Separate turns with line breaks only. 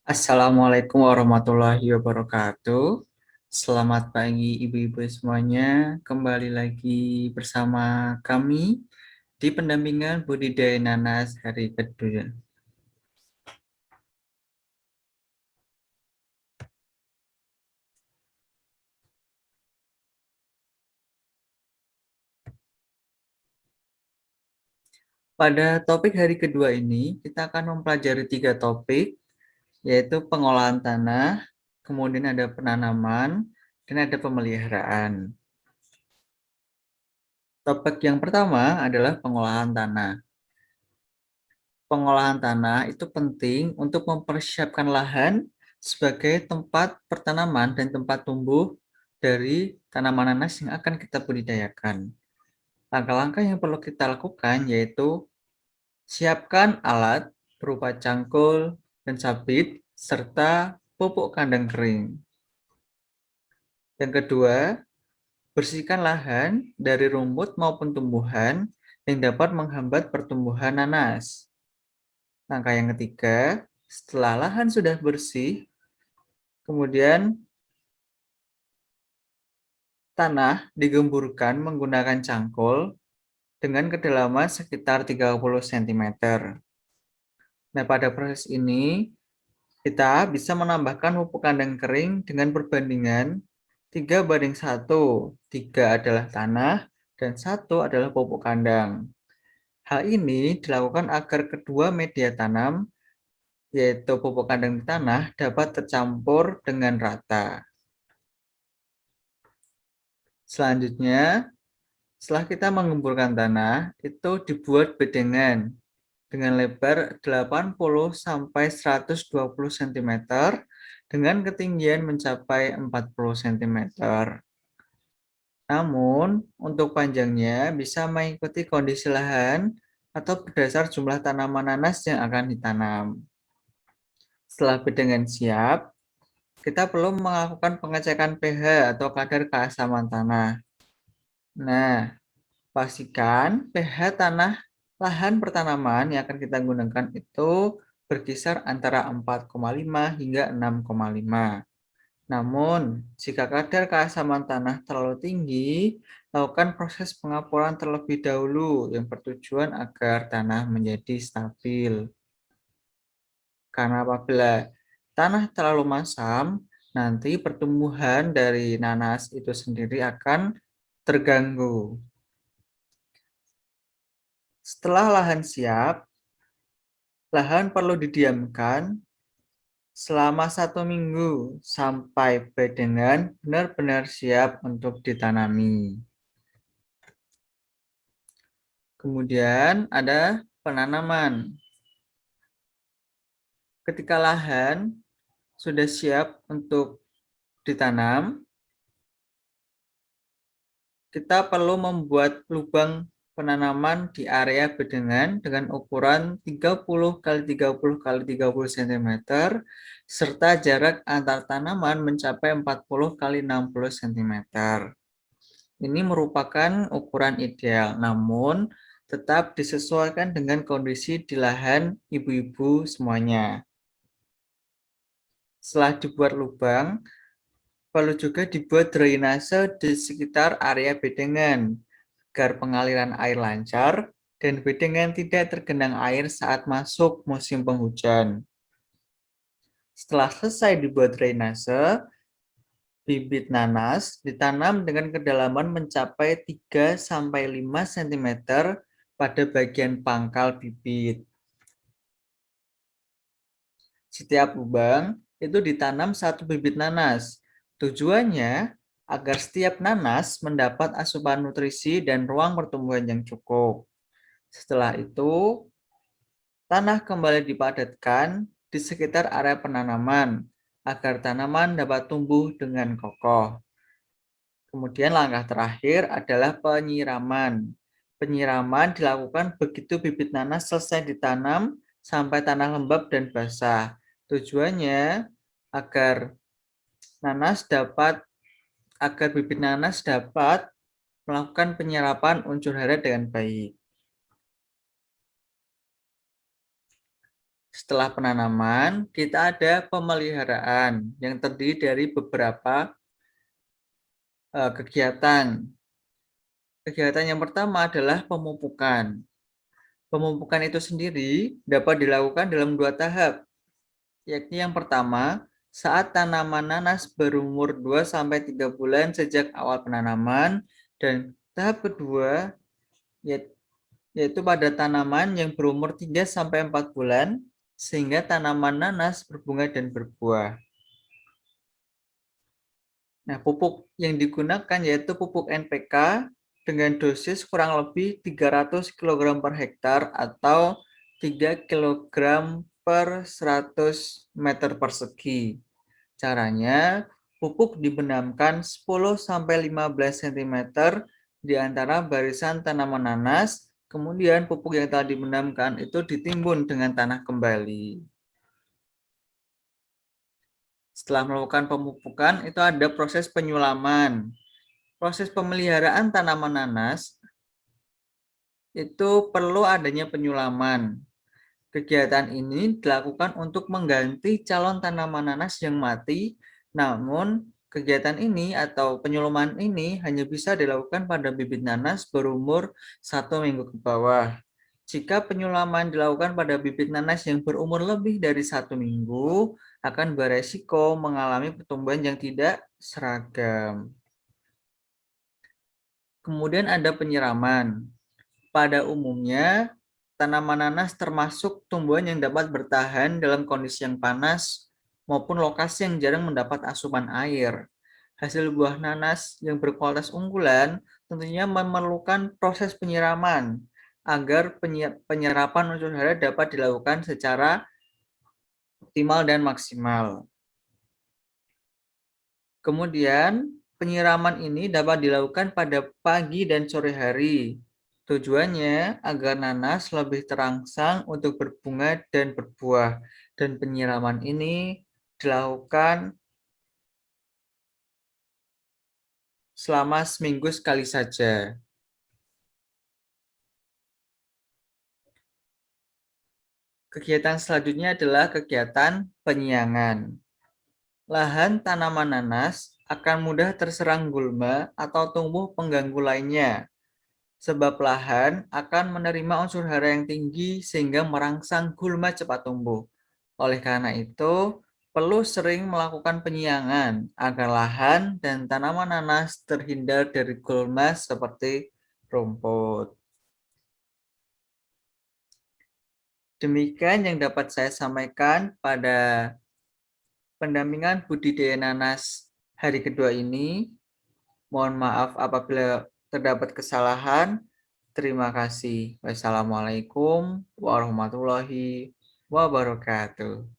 Assalamualaikum warahmatullahi wabarakatuh. Selamat pagi ibu-ibu semuanya. Kembali lagi bersama kami di pendampingan budidaya nanas hari kedua. Pada topik hari kedua ini, kita akan mempelajari 3 topik, yaitu pengolahan tanah, kemudian ada penanaman, dan ada pemeliharaan. Topik yang pertama adalah pengolahan tanah. Pengolahan tanah itu penting untuk mempersiapkan lahan sebagai tempat pertanaman dan tempat tumbuh dari tanaman nanas yang akan kita budidayakan. Langkah-langkah yang perlu kita lakukan yaitu siapkan alat berupa cangkul dan sabit serta pupuk kandang kering. Yang kedua, bersihkan lahan dari rumput maupun tumbuhan yang dapat menghambat pertumbuhan nanas. Langkah yang ketiga, setelah lahan sudah bersih, kemudian tanah digemburkan menggunakan cangkul dengan kedalaman sekitar 30 cm. Nah, pada proses ini kita bisa menambahkan pupuk kandang kering dengan perbandingan 3:1. 3 adalah tanah dan 1 adalah pupuk kandang. Hal ini dilakukan agar kedua media tanam, yaitu pupuk kandang di tanah, dapat tercampur dengan rata. Selanjutnya, setelah kita mengemburkan tanah, itu dibuat bedengan dengan lebar 80 sampai 120 cm dengan ketinggian mencapai 40 cm. Namun, untuk panjangnya bisa mengikuti kondisi lahan atau berdasar jumlah tanaman nanas yang akan ditanam. Setelah bedengan siap, kita perlu melakukan pengecekan pH atau kadar keasaman tanah. Nah, pastikan pH tanah lahan pertanaman yang akan kita gunakan itu berkisar antara 4,5 hingga 6,5. Namun, jika kadar keasaman tanah terlalu tinggi, lakukan proses pengapuran terlebih dahulu yang bertujuan agar tanah menjadi stabil. Karena apabila tanah terlalu masam, nanti pertumbuhan dari nanas itu sendiri akan terganggu. Setelah lahan siap, lahan perlu didiamkan selama 1 minggu sampai bedengan benar-benar siap untuk ditanami. Kemudian ada penanaman. Ketika lahan sudah siap untuk ditanam, kita perlu membuat lubang penanaman di area bedengan dengan ukuran 30 x 30 x 30 cm serta jarak antar tanaman mencapai 40 x 60 cm. Ini merupakan ukuran ideal, namun tetap disesuaikan dengan kondisi di lahan ibu-ibu semuanya. Setelah dibuat lubang, perlu juga dibuat drainase di sekitar area bedengan agar pengaliran air lancar dan bedengan tidak tergenang air saat masuk musim penghujan. Setelah selesai dibuat drainase, bibit nanas ditanam dengan kedalaman mencapai 3-5 cm pada bagian pangkal bibit. Setiap lubang itu ditanam 1 bibit nanas. Tujuannya agar setiap nanas mendapat asupan nutrisi dan ruang pertumbuhan yang cukup. Setelah itu, tanah kembali dipadatkan di sekitar area penanaman agar tanaman dapat tumbuh dengan kokoh. Kemudian langkah terakhir adalah penyiraman. Penyiraman dilakukan begitu bibit nanas selesai ditanam sampai tanah lembab dan basah. Tujuannya agar bibit nanas dapat melakukan penyerapan unsur hara dengan baik. Setelah penanaman, kita ada pemeliharaan yang terdiri dari beberapa kegiatan. Kegiatan yang pertama adalah pemupukan. Pemupukan itu sendiri dapat dilakukan dalam 2 tahap, yakni yang pertama, saat tanaman nanas berumur 2-3 bulan sejak awal penanaman, dan tahap kedua, yaitu pada tanaman yang berumur 3-4 bulan, sehingga tanaman nanas berbunga dan berbuah. Nah, pupuk yang digunakan yaitu pupuk NPK dengan dosis kurang lebih 300 kg per hektar atau 3 kg per 100 meter persegi. Caranya, pupuk dibenamkan 10-15 cm di antara barisan tanaman nanas, kemudian pupuk yang telah dibenamkan itu ditimbun dengan tanah kembali. Setelah melakukan pemupukan, itu ada proses penyulaman. Proses pemeliharaan tanaman nanas itu perlu adanya penyulaman. Kegiatan ini dilakukan untuk mengganti calon tanaman nanas yang mati, namun kegiatan ini atau penyulaman ini hanya bisa dilakukan pada bibit nanas berumur 1 minggu ke bawah. Jika penyulaman dilakukan pada bibit nanas yang berumur lebih dari 1 minggu, akan beresiko mengalami pertumbuhan yang tidak seragam. Kemudian ada penyiraman. Pada umumnya, tanaman nanas termasuk tumbuhan yang dapat bertahan dalam kondisi yang panas maupun lokasi yang jarang mendapat asupan air. Hasil buah nanas yang berkualitas unggulan tentunya memerlukan proses penyiraman agar penyerapan unsur hara dapat dilakukan secara optimal dan maksimal. Kemudian, penyiraman ini dapat dilakukan pada pagi dan sore hari. Tujuannya agar nanas lebih terangsang untuk berbunga dan berbuah. Dan penyiraman ini dilakukan selama seminggu sekali saja. Kegiatan selanjutnya adalah kegiatan penyiangan. Lahan tanaman nanas akan mudah terserang gulma atau tumbuh pengganggu lainnya, sebab lahan akan menerima unsur hara yang tinggi sehingga merangsang gulma cepat tumbuh. Oleh karena itu, perlu sering melakukan penyiangan agar lahan dan tanaman nanas terhindar dari gulma seperti rumput. Demikian yang dapat saya sampaikan pada pendampingan budidaya nanas hari kedua ini. Mohon maaf apabila terdapat kesalahan. Terima kasih. Wassalamualaikum warahmatullahi wabarakatuh.